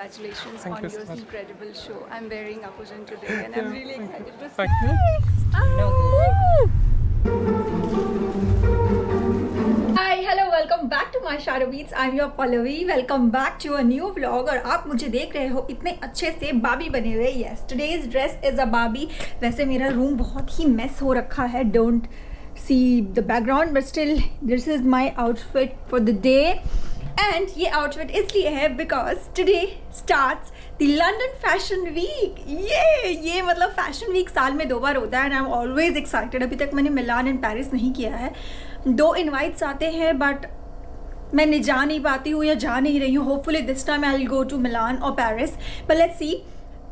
congratulations Thank on you so your much. incredible show. I'm wearing Apujan today and I'm really excited to see. Thank you. Hi, hello, welcome back to my Shadow Beats. I'm your Pallavi. Welcome back to a new vlog. और आप मुझे देख रहे हो इतने अच्छे से बाबी बने हुए. Yes, today's dress is a Barbie. वैसे मेरा रूम बहुत ही मेस हो रखा है. Don't see the background, but still this is my outfit for the day. And ये outfit इसलिए है because today starts the London Fashion Week. ये मतलब Fashion Week साल में 2 बार होता है and I'm always excited. अभी तक मैंने मिलान एंड पेरिस नहीं किया है. 2 इनवाइट्स आते हैं बट मैं जा नहीं पाती हूँ या जा नहीं रही हूँ. Hopefully this time I will go to Milan और पेरिस, बट लेट्स सी.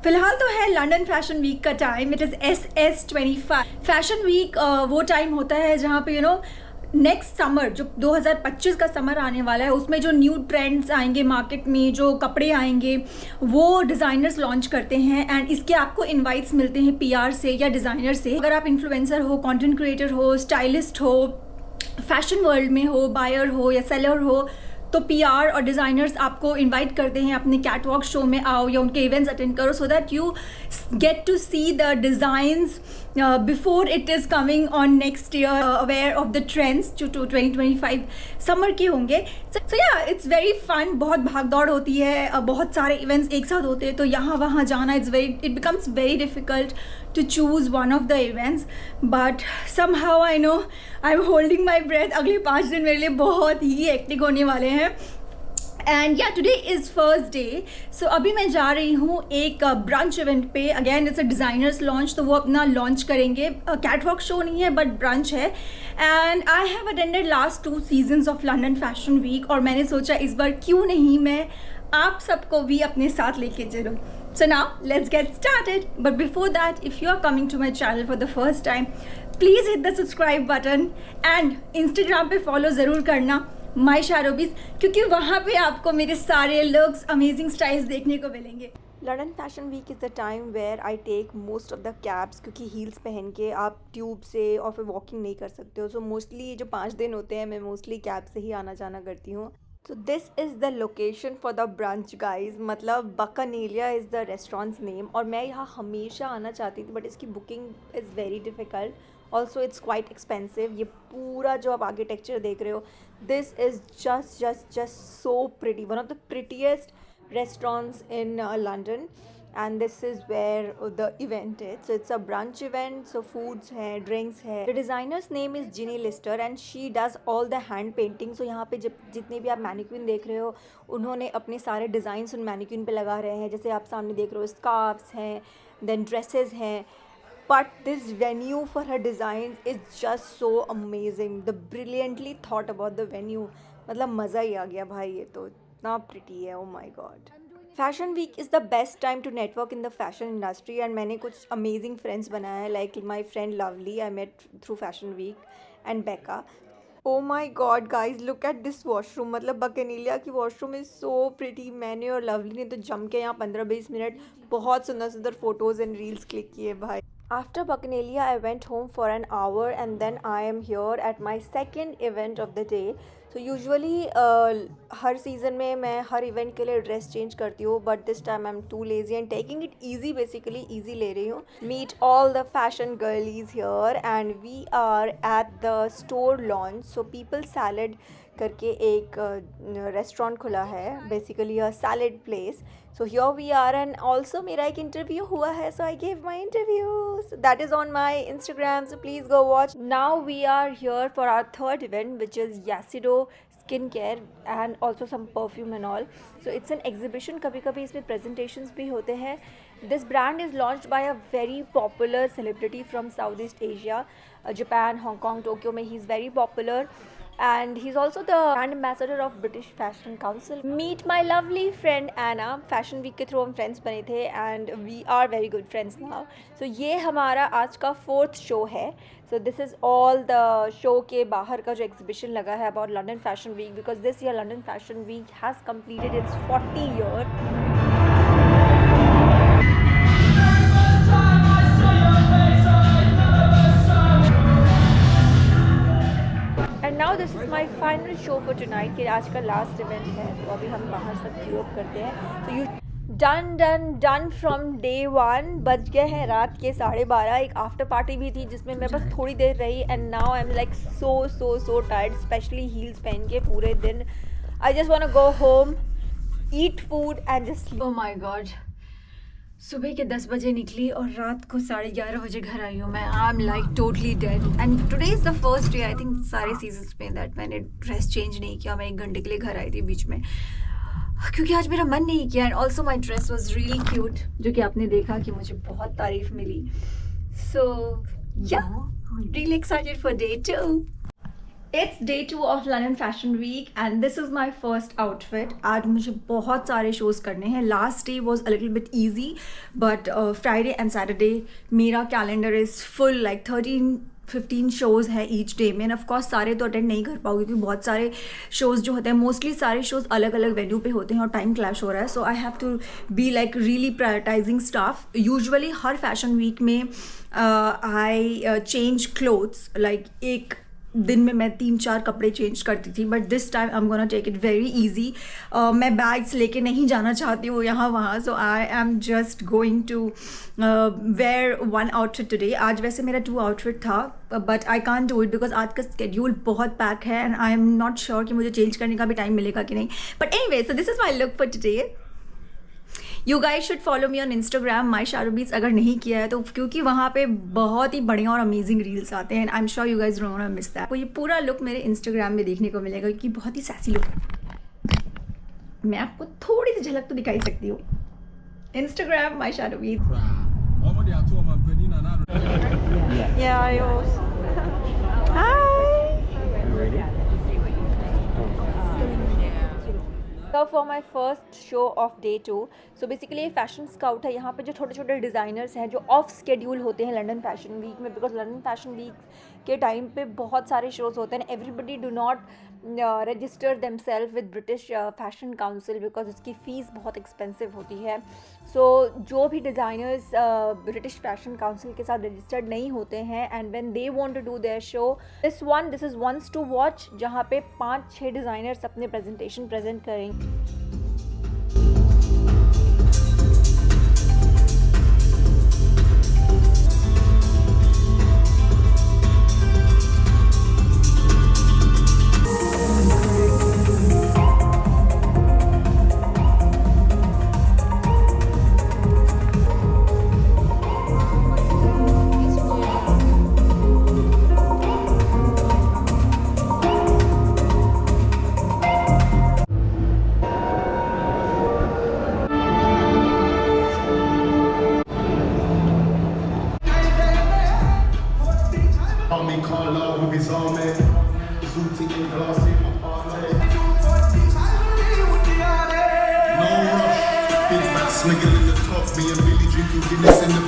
फिलहाल तो है लंदन फैशन वीक का time. It is SS25. Fashion week वो टाइम होता है जहाँ पे नेक्स्ट समर जो 2025 का समर आने वाला है उसमें जो न्यू ट्रेंड्स आएंगे मार्केट में, जो कपड़े आएंगे वो डिज़ाइनर्स लॉन्च करते हैं एंड इसके आपको इनवाइट्स मिलते हैं PR से या डिज़ाइनर से. अगर आप इन्फ्लुएंसर हो, कंटेंट क्रिएटर हो, स्टाइलिस्ट हो, फैशन वर्ल्ड में हो, बायर हो या सेलर हो, तो PR और डिज़ाइनर्स आपको इनवाइट करते हैं अपने कैटवॉक शो में आओ या उनके इवेंट्स अटेंड करो so that you get to see the designs before it is coming on next year, aware of the trends जो 2025 समर के होंगे. सो या इट्स वेरी फन. बहुत भाग दौड़ होती है, बहुत सारे इवेंट्स एक साथ होते हैं तो यहाँ वहाँ जाना it becomes very difficult to choose one of the events, but somehow I know I'm holding my breath. अगले 5 दिन मेरे लिए बहुत ही एक्टिव होने वाले हैं. And yeah today is first day. So अभी मैं जा रही हूँ एक ब्रंच इवेंट पे. Again it's a designers launch, तो वो अपना लॉन्च करेंगे. कैटवॉक शो नहीं है बट ब्रंच है. And I have attended last 2 seasons of London fashion week और मैंने सोचा इस बार क्यों नहीं मैं आप सबको भी अपने साथ लेके चलूँ. So now let's get started. But before that, if you are coming to my channel for the first time, please hit the subscribe button and Instagram पे follow ज़रूर करना My Shadow Beats, क्योंकि वहाँ पे आपको मेरे सारे looks, amazing styles देखने को मिलेंगे. London fashion week is the time where I take most of the cabs, क्योंकि हील्स पहन के आप ट्यूब से और फिर वॉकिंग नहीं कर सकते हो. सो मोस्टली जो 5 दिन होते हैं मैं मोस्टली कैब से ही आना जाना करती हूँ. So this is the location for the brunch guys. मतलब Bacchanalia is the restaurant's name और मैं यहाँ हमेशा आना चाहती थी बट इसकी booking is very difficult. Also it's quite expensive. ये पूरा जो आप आर्किटेक्चर देख रहे हो, this is just so pretty. One of the prettiest restaurants in London, and this is where the event is. So it's a brunch event, so foods है, drinks है. The designer's name is Ginny Lister and she does all the hand painting. So यहाँ पे जितने भी आप mannequin देख रहे हो उन्होंने अपने सारे डिज़ाइंस उन मैनिक्विन पे लगा रहे हैं. जैसे आप सामने देख रहे हो स्कार्फ्स हैं, देन ड्रेसेस हैं. But this venue for her design is just so amazing. The brilliantly thought about the venue. मतलब मज़ा ही आ गया भाई. ये तो इतना प्रिटी है. oh my god. Fashion week is the best time to network in the fashion industry and मैंने कुछ अमेजिंग फ्रेंड्स बनाए हैं. Like my friend Lovely I met through fashion week and Becca. Oh my god guys, look at this washroom. मतलब बकनीलिया की washroom is so pretty. मैंने और lovely ने तो जम के यहाँ 15-20 मिनट बहुत सुंदर सुंदर फोटोज़ एंड रील्स क्लिक किए भाई. After Bacchanalia, I went home for an hour and then I am here at my second event of the day. So usually her season में मैं हर इवेंट के लिए ड्रेस चेंज करती हूँ but this time I am too lazy and taking it easy. Basically easy ले रही हूँ. Meet all the fashion girlies here and we are at the store launch. So people salad करके एक restaurant खुला है, basically a salad place. So here we are and also मेरा एक interview हुआ है, so I gave my interview. So that is on my Instagram, so please go watch. Now we are here for our third event which is Yasido skincare and also some perfume and all. So it's an exhibition. कभी कभी इसमें presentations भी होते हैं. This brand is launched by a very popular celebrity from Southeast Asia, Japan, Hong Kong, Tokyo में he is very popular. And he's also the brand ambassador of British Fashion Council. Meet my lovely friend Anna. Fashion Week के through हम friends बने थे and we are very good friends now. So ये हमारा आज का 4th show है. So this is all the show के बाहर का जो एग्जीबिशन लगा है about London Fashion Week, because this year London Fashion Week has completed its 40 year. And now this is my final show for tonight. कि आज का लास्ट इवेंट है तो अभी हम बाहर सब क्यू अप करते हैं. तो डन फ्रॉम डे 1। बज गए हैं रात के 12:30। एक आफ्टर पार्टी भी थी जिसमें मैं बस थोड़ी देर रही and now I am like so tired, specially heels पहन के पूरे दिन। I just want to go home, eat food and just sleep. Oh my god, सुबह के 10 बजे निकली और रात को 11:30 बजे घर आई हूँ मैं। आई am like totally dead and today is the first day I think सारे सीजन्स में दैट मैंने ड्रेस चेंज नहीं किया। मैं 1 घंटे के लिए घर आई थी बीच में क्योंकि आज मेरा मन नहीं किया। And also my dress was really cute, जो कि आपने देखा कि मुझे बहुत तारीफ मिली। सो या really excited for day 2। It's day 2 of London Fashion Week and this is my first outfit. आज मुझे बहुत सारे shows करने हैं। Last day was a little bit easy but Friday and Saturday मेरा calendar is full, like 13-15 shows है each day में। Of course सारे तो अटेंड नहीं कर पाऊँगी क्योंकि बहुत सारे shows जो होते हैं, मोस्टली सारे shows अलग अलग वेन्यू पे होते हैं और टाइम क्लैश हो रहा है। So I have to be like really prioritising stuff. Usually हर फैशन वीक में आई चेंज क्लोथ्स, लाइक एक दिन में मैं 3-4 कपड़े चेंज करती थी, but this time I am gonna take it very easy. मैं बैग्स लेके नहीं जाना चाहती हूँ यहाँ वहाँ, so I am just going to wear 1 outfit today. आज वैसे मेरा 2 आउटफिट था but I can't do it because आज का स्केड्यूल बहुत पैक है and I am not sure कि मुझे चेंज करने का भी टाइम मिलेगा कि नहीं। But anyway, so this is my look for today. You guys should follow me on Instagram my Sharubeez, अगर नहीं किया है तो, क्योंकि वहाँ पे बहुत ही बढ़िया और अमेजिंग रील्स आते हैं and I am sure you guys don't miss that. तो ये पूरा लुक मेरे इंस्टाग्राम में देखने को मिलेगा क्योंकि बहुत ही सैसी लुक है। मैं आपको थोड़ी सी झलक तो दिखाई सकती हूँ। Instagram my Sharubeez. For my first show of day 2, so basically ये फैशन स्काउट है। यहाँ पे जो छोटे छोटे डिज़ाइनर्स हैं जो ऑफ स्केड्यूल होते हैं लंदन फैशन वीक में, बिकॉज लंदन फैशन वीक के टाइम पे बहुत सारे शोज़ होते हैं। Everybody do not register themselves with British fashion council because उसकी फ़ीस बहुत एक्सपेंसिव होती है। सो जो भी डिज़ाइनर्स ब्रिटिश फैशन काउंसिल के साथ रजिस्टर्ड नहीं होते हैं and when they want to do their show, this is once to watch, जहाँ पे 5-6 डिज़ाइनर्स अपने प्रेजेंटेशन प्रेजेंट करेंगे। Swinging in the top, me and Billy drinking Guinness in the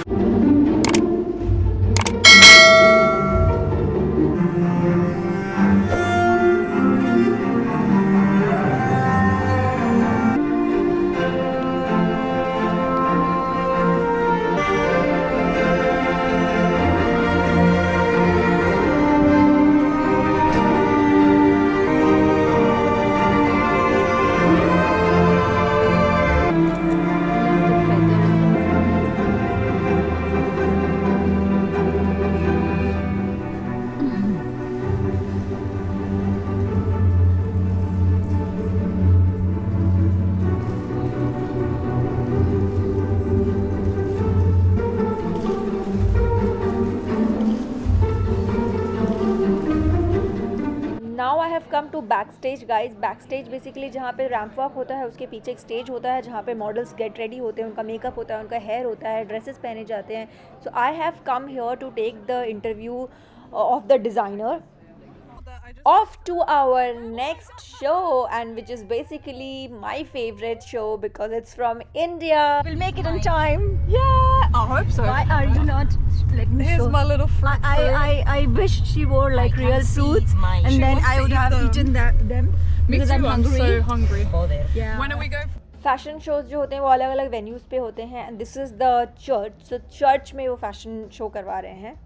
come to back stage guys. Back stage basically जहाँ पे ramp walk होता है उसके पीछे एक स्टेज होता है जहाँ पे मॉडल्स गेट रेडी होते हैं, उनका मेकअप होता है, उनका हेयर होता है, ड्रेसेस पहने जाते हैं। So I have come here to take the interview of the designer off to our next show, and which is basically my favorite show because it's from India. We'll make it on time. Yeah, I hope so. Why are you not letting me Here's show? my little fruit. I wish she wore like real suits and She then wants I to would eat have them. eaten them Me because too, I'm I'm hungry. so hungry. Yeah. When are we going? Fashion shows जो होते हैं वो अलग अलग venues पे होते हैं and this is the church. So church में वो फैशन शो करवा रहे हैं।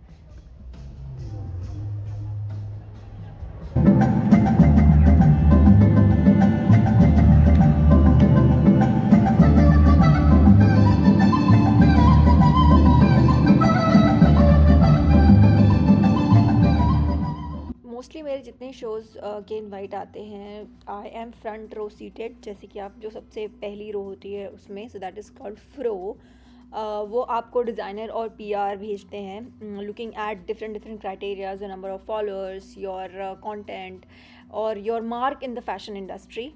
शोज़ के इनवाइट आते हैं, I am front row seated, जैसे कि आप जो सबसे पहली रो होती है उसमें, so that is called frow. वो आपको डिज़ाइनर और पीआर भेजते हैं, looking at different criterias, your number of followers, your content और your mark in the fashion industry.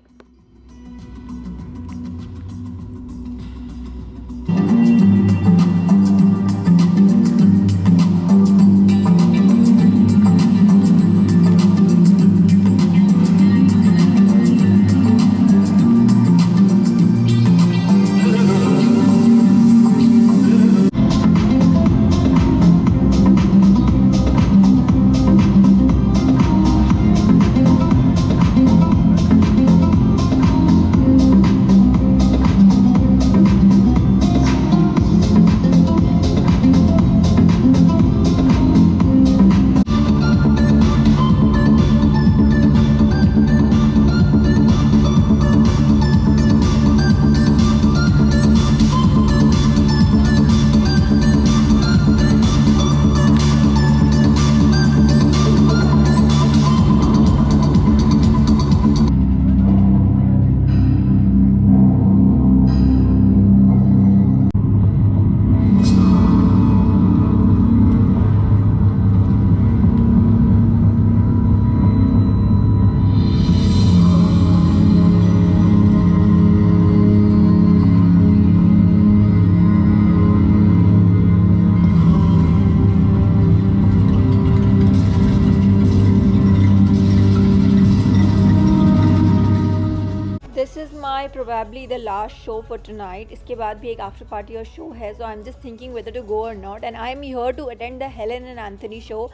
This is my probably the last show for tonight. इसके बाद भी एक आफ्टर पार्टी और शो है, so I am just thinking whether to go or not, and I am here to attend the Helen and Anthony show.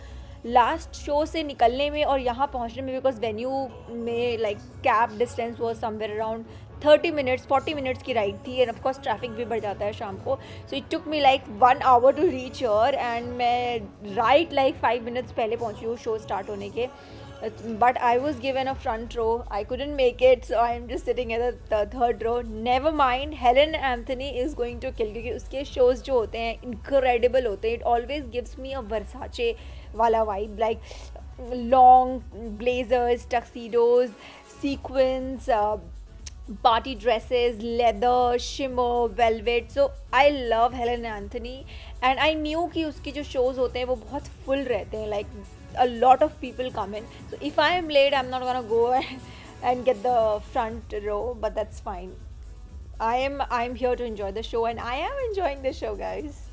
Last show से निकलने में और यहाँ पहुँचने में, बिकॉज वेन्यू में लाइक कैब डिस्टेंस वो समवेयर अराउंड 30 मिनट्स 40 मिनट्स की राइड थी, एंड ऑफकोर्स ट्रैफिक भी बढ़ जाता है शाम को, so it took me like 1 hour to reach here, and मैं राइट लाइक 5 मिनट्स पहले पहुँची हूँ शो स्टार्ट होने के। But I was given a front row. I couldn't make it, so I'm just sitting at the third row. Never mind, Helen Anthony is going to kill, क्योंकि उसके shows जो होते हैं incredible होते हैं. It always gives me a Versace वाला vibe, like long blazers, tuxedos, sequins, party dresses, leather, shimmer, velvet. So I love Helen Anthony, and I knew कि उसके जो shows होते हैं वो बहुत full रहते हैं, like a lot of people come in. So if I am late, I'm not gonna go and get the front row, but that's fine. I'm here to enjoy the show, and I am enjoying the show, guys.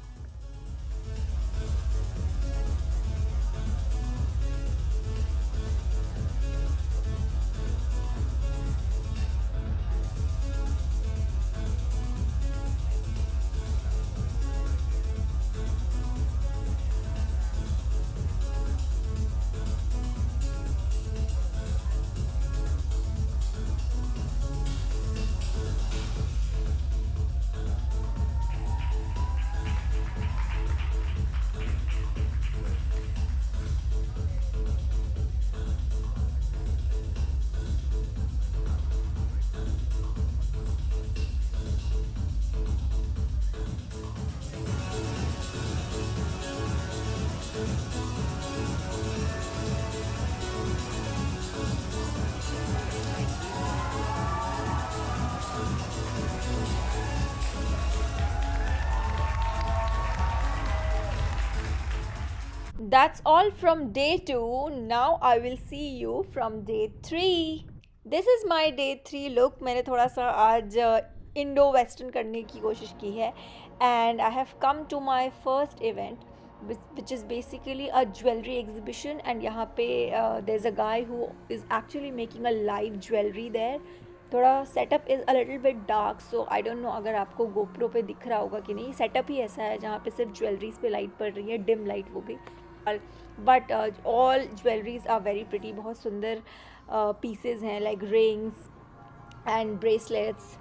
That's all from day 2. Now I will see you from day 3. This is my day 3 look. मैंने थोड़ा सा आज Indo western करने की कोशिश की है, and I have come to my first event, which is basically a jewelry exhibition, and यहाँ पे there's a guy who is actually making a live jewelry there. थोड़ा setup is a little bit dark, so I don't know अगर आपको GoPro पे दिख रहा होगा कि नहीं. सेटअप ही ऐसा है जहाँ पे सिर्फ ज्वेलरीज पे लाइट पड़ रही है, डिम लाइट वो भी, but all jewelleries are very pretty. बहुत सुंदर पीसेज हैं, like rings and bracelets.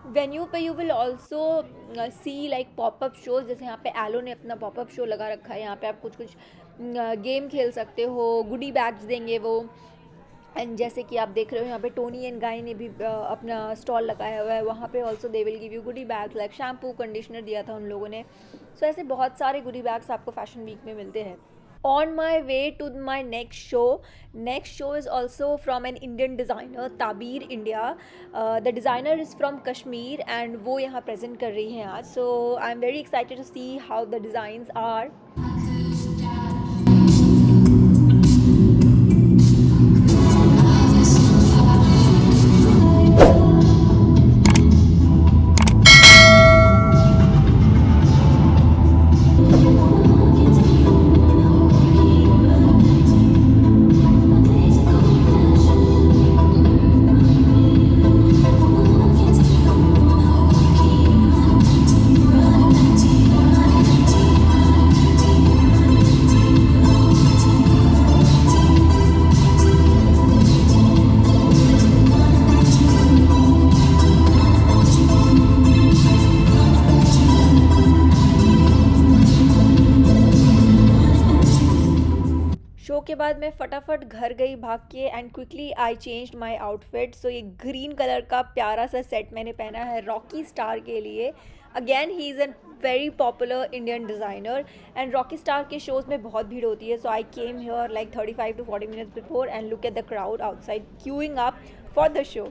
Venue पे you will also see like popup shows, जैसे यहाँ पे एलो ने अपना पॉपअप शो लगा रखा है. यहाँ पे आप कुछ गेम खेल सकते हो, गुडी बैग्स देंगे वो. एंड जैसे कि आप देख रहे हो यहाँ पे टोनी एंड गाय ने भी अपना स्टॉल लगाया हुआ है. वहाँ पे also they will give you goody bags, like shampoo, conditioner दिया था उन लोगों ने. सो ऐसे बहुत सारे गुडी बैग्स आपको फैशन वीक में मिलते हैं. On my way to my next show. Next show is also from an Indian designer, Tabir India. The designer is from Kashmir and वो यहाँ present कर रही हैं आज. So I'm very excited to see how the designs are. शो के बाद मैं फटाफट घर गई भाग के and quickly I changed my outfit. So ये ग्रीन कलर का प्यारा सा सेट मैंने पहना है रॉकी स्टार के लिए. Again he is a very popular Indian designer and Rocky Star के शोज़ में बहुत भीड़ होती है. So I came here like 35 to 40 minutes before and look at the crowd outside queuing up for the show.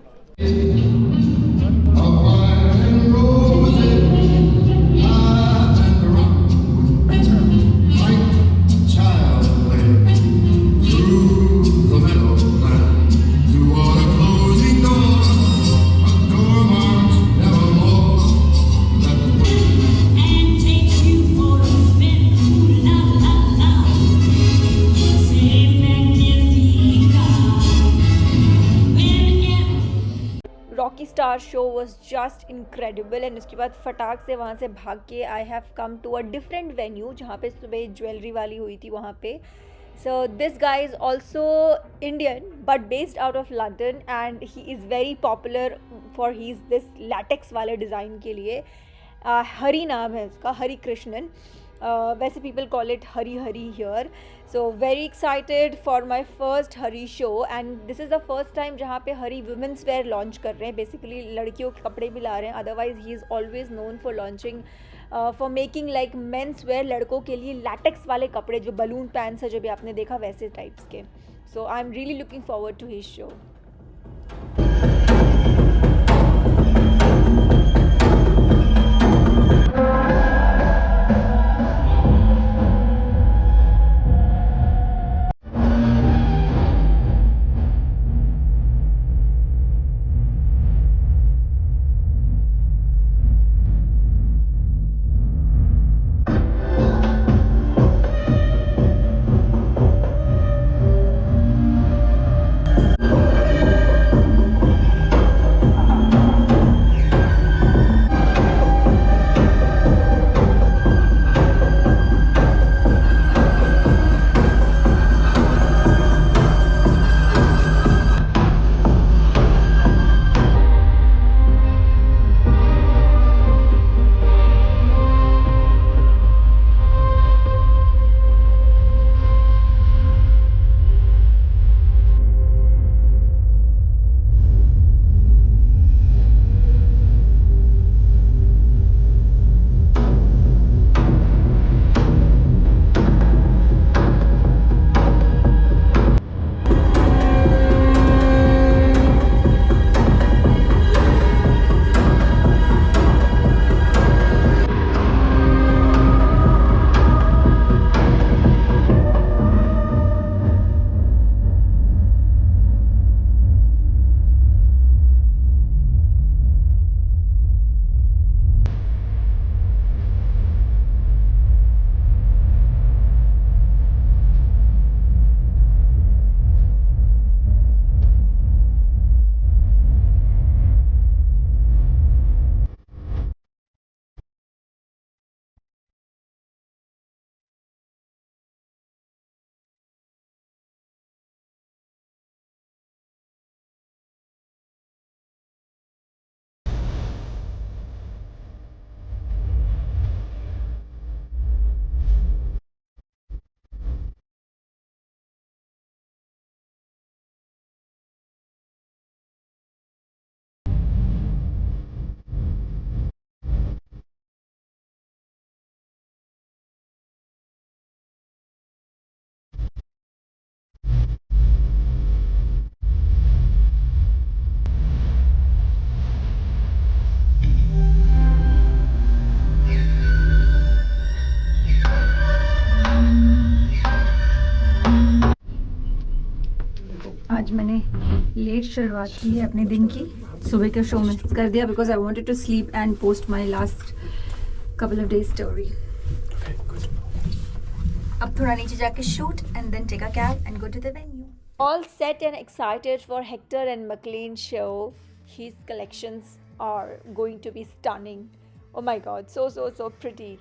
Rocky Star show was just incredible and उसके बाद फटाक से वहाँ से भाग के I have come to a different venue जहाँ पे सुबह ज्वेलरी वाली हुई थी वहाँ पे. So this guy is also Indian but based out of London and he is very popular for he is this latex वाले डिज़ाइन के लिए. हरी नाम है उसका, हरी कृष्णन. वैसे people call it Hari Hari here. So very excited for my first Hari show and this is the first time जहाँ पे हरी women's wear launch कर रहे हैं. बेसिकली लड़कियों के कपड़े भी ला रहे हैं. Otherwise he is always known for launching for making like men's wear, लड़कों के लिए लैटेक्स वाले कपड़े जो बलून पैंट्स है जो भी आपने देखा वैसे टाइप्स के. So I am really looking forward to his show. शुरुआत की है अपने दिन की. सुबह का शो मिस कर दिया because I wanted to sleep and post my last couple of days story. अब थोड़ा नीचे जाके shoot and then take a cab and go to the venue. All set and excited for Hector and McLean show. His collections are going to be stunning. Oh my god, so pretty.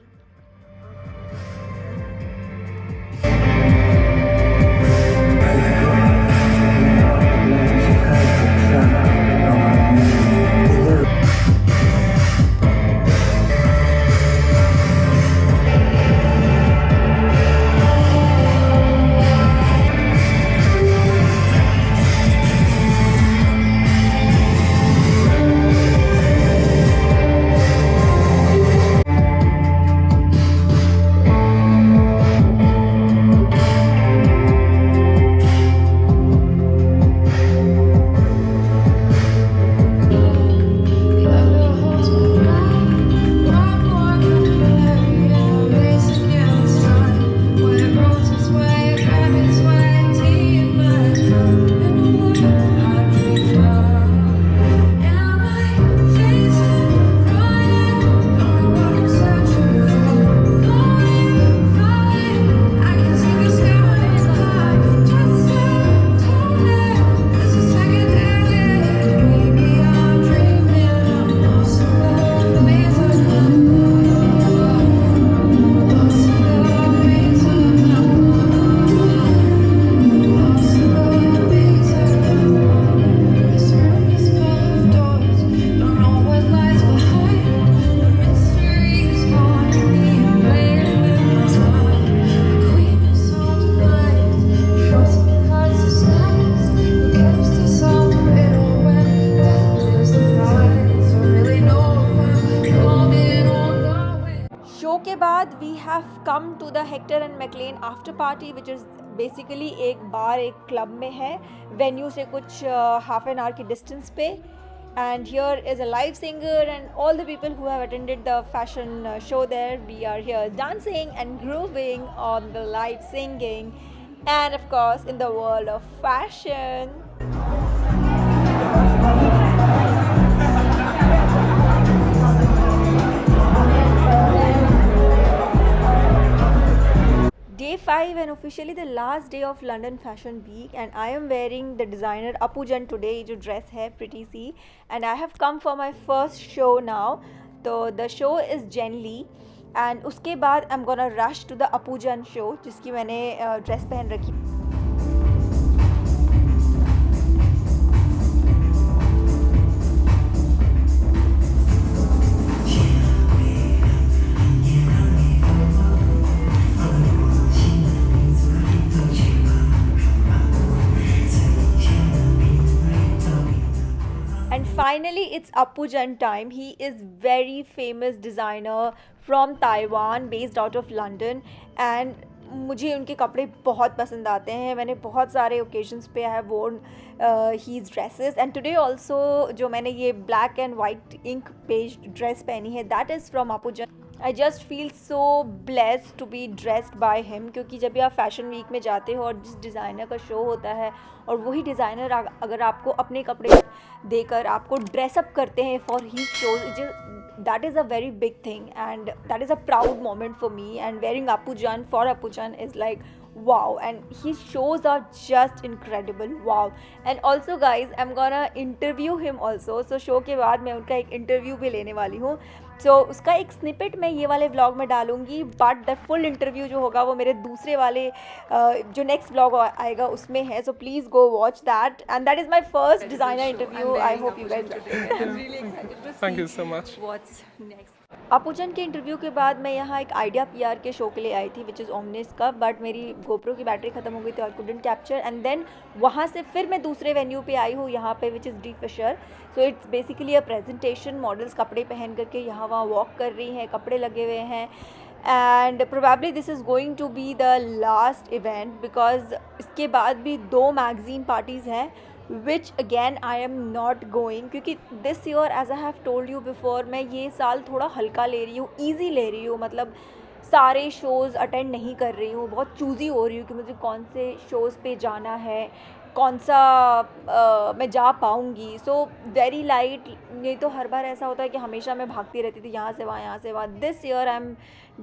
के बाद we have come to the Hector and Maclean after party which is basically एक bar एक club में है venue से कुछ half an hour की distance पे. And here is a live singer and all the people who have attended the fashion show there. We are here dancing and grooving on the live singing and of course in the world of fashion. Day 5 and officially the last day of London Fashion Week and I am wearing the designer Apujan today जो dress है pretty सी and I have come for my first show now. तो the show is Jen Lee and उसके बाद I'm gonna rush to the Apujan show जिसकी मैंने dress पहन रखी. Finally, it's Apujan time. He is very famous designer from Taiwan, based out of London, and मुझे उनके कपड़े बहुत पसंद आते हैं. मैंने बहुत सारे ओकेजन्स पे I have worn his dresses and today also जो मैंने ये black and white ink page dress पहनी है दैट इज़ फ्रॉम अपुजन. I just feel so blessed to be dressed by him क्योंकि जब भी आप फैशन वीक में जाते हो और जिस डिज़ाइनर का शो होता है और वही डिज़ाइनर अगर आपको अपने कपड़े देकर आपको ड्रेसअप करते हैं for he shows, that is a very big thing and that is a proud moment for me, and wearing Apujan for Apujan is like wow, and his shows are just incredible. Wow. And also guys, I'm gonna interview him also, so show के बाद मैं उनका एक interview भी लेने वाली हूँ. So उसका एक snippet मैं ये वाले vlog में डालूंगी, but the full interview जो होगा वो मेरे दूसरे वाले जो next vlog आएगा उसमें है. So please go watch that, and that is my first designer interview. I hope you guys I'm really excited to see Thank you so much. what's next. अपुजन के इंटरव्यू के बाद मैं यहाँ एक आइडिया पीआर के शो के लिए आई थी विच इज़ ओमनिस का, बट मेरी गोप्रो की बैटरी ख़त्म हो गई थी और कुडंट कैप्चर, एंड देन वहाँ से फिर मैं दूसरे वेन्यू पे आई हूँ यहाँ पे which is D Fisher. So it's basically a presentation. Models कपड़े पहन करके यहाँ वहाँ वॉक कर रही हैं, कपड़े लगे हुए हैं, and probably this is going to be the last event because इसके बाद भी 2 मैगज़ीन पार्टीज़ हैं which again I am not going क्योंकि this year as I have told you before मैं ये साल थोड़ा हल्का ले रही हूँ, easy ले रही हूँ, मतलब सारे शोज़ अटेंड नहीं कर रही हूँ, बहुत चूज़ी हो रही हूँ कि मुझे कौन से शोज़ पे जाना है. कौन सा मैं जा पाऊँगी. So very light. नहीं तो हर बार ऐसा होता है कि हमेशा मैं भागती रहती थी यहाँ से वहाँ, यहाँ से वहाँ. This year I am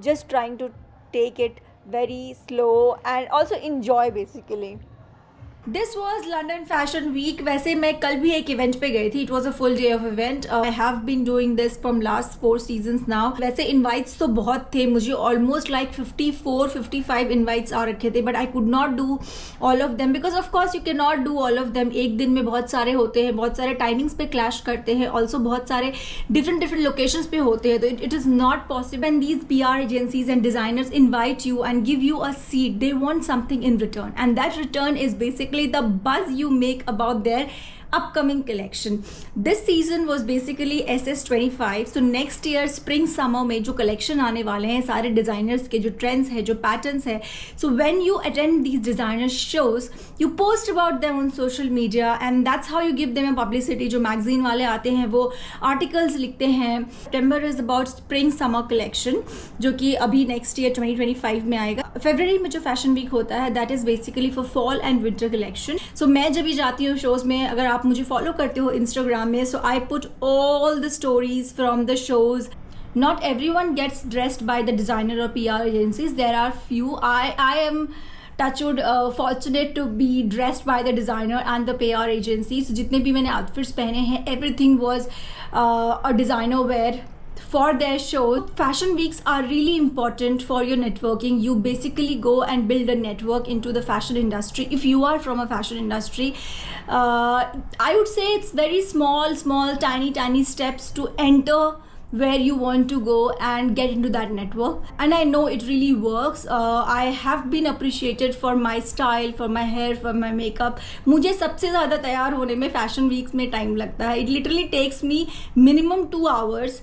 just trying to take it very slow and also enjoy basically. This was London fashion week. वैसे मैं कल भी एक इवेंट पे गई थी. It was a full day of event. I have been doing this from last 4 seasons now. वैसे invites तो बहुत थे. मुझे ऑलमोस्ट लाइक 54-55 इनवाइट्स आ रखे थे, but I could not do all of them because of course you can not do all of them. एक दिन में बहुत सारे होते हैं, बहुत सारे टाइमिंग्स पे क्लैश करते हैं, ऑल्सो बहुत सारे डिफरेंट लोकेशंस पे होते हैं, तो it is not possible. And these PR agencies and designers invite you and give you a seat. They want something in return, and that return is basically the buzz you make about their upcoming collection. This season was basically SS25. So next year spring summer में जो collection आने वाले हैं सारे designers के जो trends है, जो patterns है, so when you attend these designer shows you post about them on social media and that's how you give them a publicity. जो magazine वाले आते हैं वो articles लिखते हैं. September is about spring summer collection जो कि अभी next year 2025 में आएगा. February में जो fashion week होता है that is basically for fall and winter collection. So मैं जब भी जाती हूँ shows में, अगर आप मुझे फॉलो करते हो इंस्टाग्राम में, so I put all the stories from the shows. Not everyone gets dressed by the designer और PR agencies. There are few. I am touchwood fortunate to be dressed by the designer and the PR agencies. जितने भी मैंने outfits पहने हैं, everything was a designer wear for their show. Fashion weeks are really important for your networking. You basically go and build a network into the fashion industry. If you are from a fashion industry, I would say it's very small, tiny steps to enter where you want to go and get into that network, and I know it really works. I have been appreciated for my style, for my hair, for my makeup. मुझे सबसे ज़्यादा तैयार होने में fashion weeks में time लगता है. It literally takes me minimum 2 hours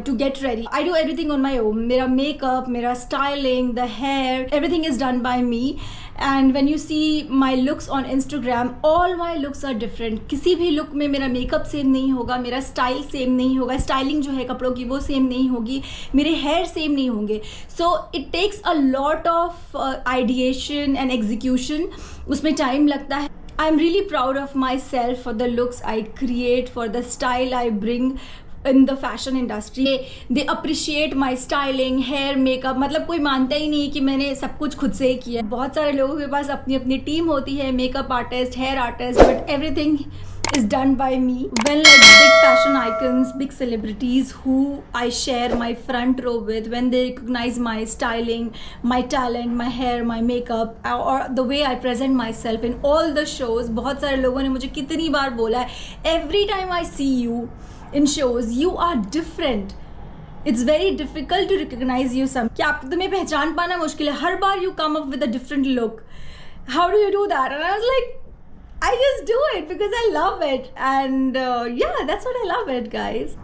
to get ready. I do everything on my own. मेरा makeup, मेरा styling, the hair, everything is done by me. And when you see my looks on Instagram, all my looks are different. किसी भी look में मेरा makeup same नहीं होगा, मेरा style same नहीं होगा, styling जो है कपड़ों की वो same नहीं होगी, मेरे hair same नहीं होंगे. So it takes a lot of ideation and execution. उसमें time लगता है. I'm really proud of myself for the looks I create, for the style I bring in the fashion industry. They appreciate my styling, hair, makeup. मतलब कोई मानता ही नहीं कि मैंने सब कुछ खुद से ही किया. बहुत सारे लोगों के पास अपनी अपनी टीम होती है, makeup artist, hair artist, but everything is done by me. When like big fashion icons, big celebrities who I share my front row with, when they recognize my styling, my talent, my hair, my makeup, or the way I present myself in all the shows. बहुत सारे लोगों ने मुझे कितनी बार बोला है, every time I see you in shows you are different. It's very difficult to recognize you. क्या तुम्हें पहचान पाना मुश्किल है. हर बार you come up with a different look. How do you do that? And I was like, I just do it because I love it, and yeah, that's what I love it, guys.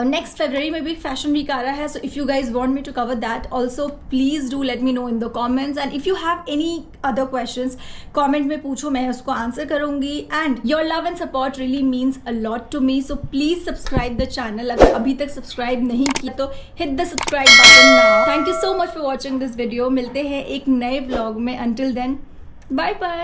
Next February में भी fashion week आ रहा है, so if you guys want me to cover that also, please do let me know in the comments. And if you have any other questions, comment में पूछो, मैं उसको answer करूँगी. And your love and support really means a lot to me, so please subscribe the channel. अगर अभी तक subscribe नहीं किया तो hit the subscribe button now. Thank you so much for watching this video. मिलते हैं एक नए vlog में. Until then, bye bye.